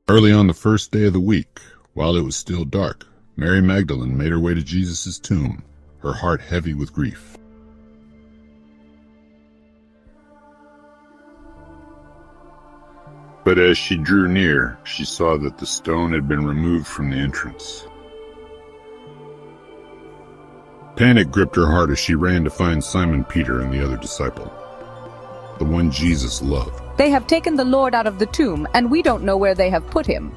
Early on the first day of the week, while it was still dark, Mary Magdalene made her way to Jesus' tomb, her heart heavy with grief. But as she drew near, she saw that the stone had been removed from the entrance. Panic gripped her heart as she ran to find Simon Peter and the other disciple, the one Jesus loved. They have taken the Lord out of the tomb, and we don't know where they have put him.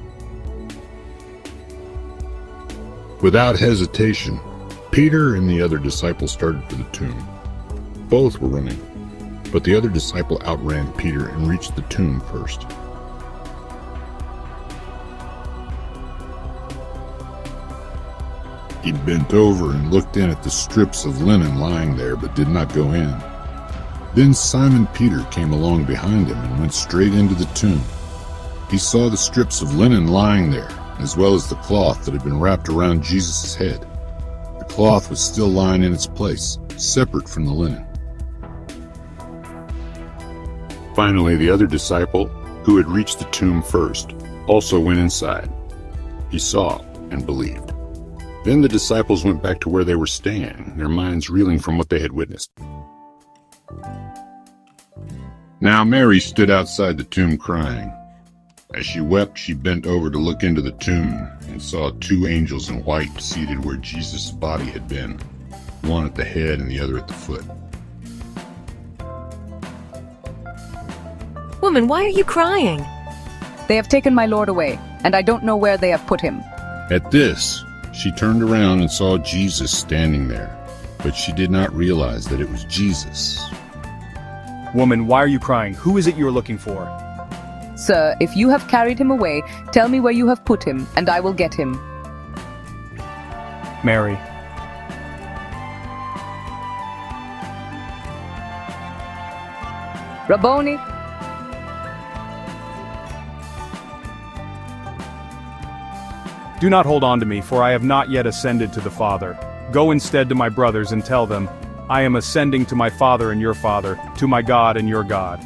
Without hesitation, Peter and the other disciple started for the tomb. Both were running, but the other disciple outran Peter and reached the tomb first. He bent over and looked in at the strips of linen lying there, but did not go in. Then Simon Peter came along behind him and went straight into the tomb. He saw the strips of linen lying there, as well as the cloth that had been wrapped around Jesus' head. The cloth was still lying in its place, separate from the linen. Finally, the other disciple, who had reached the tomb first, also went inside. He saw and believed. Then the disciples went back to where they were staying, their minds reeling from what they had witnessed. Now Mary stood outside the tomb crying. As she wept, she bent over to look into the tomb and saw two angels in white seated where Jesus' body had been, one at the head and the other at the foot. Woman, why are you crying? They have taken my Lord away, and I don't know where they have put him. At this, she turned around and saw Jesus standing there, but she did not realize that it was Jesus. Woman, why are you crying? Who is it you are looking for? Sir, if you have carried him away, tell me where you have put him, and I will get him. Mary. Rabboni. Do not hold on to me, for I have not yet ascended to the Father. Go instead to my brothers and tell them, I am ascending to my Father and your Father, to my God and your God.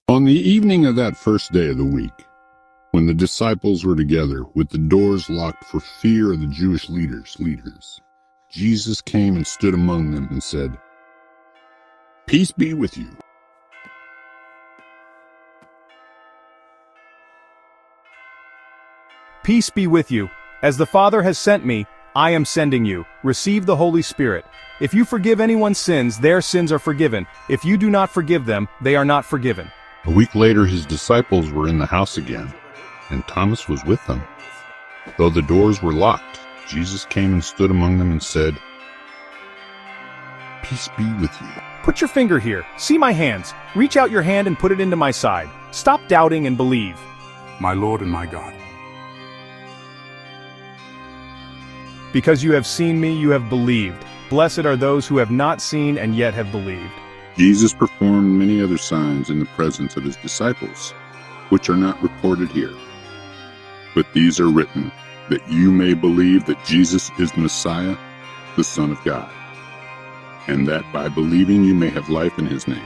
On the evening of that first day of the week, when the disciples were together with the doors locked for fear of the Jewish leaders, Jesus came and stood among them and said, "Peace be with you." Peace be with you. As the Father has sent me, I am sending you. Receive the Holy Spirit. If you forgive anyone's sins, their sins are forgiven. If you do not forgive them, they are not forgiven. A week later, his disciples were in the house again, and Thomas was with them. Though the doors were locked, Jesus came and stood among them and said, "Peace be with you." Put your finger here. See my hands. Reach out your hand and put it into my side. Stop doubting and believe. My Lord and my God. Because you have seen me, you have believed. Blessed are those who have not seen and yet have believed. Jesus performed many other signs in the presence of his disciples, which are not recorded here. But these are written, that you may believe that Jesus is the Messiah, the Son of God, and that by believing you may have life in his name.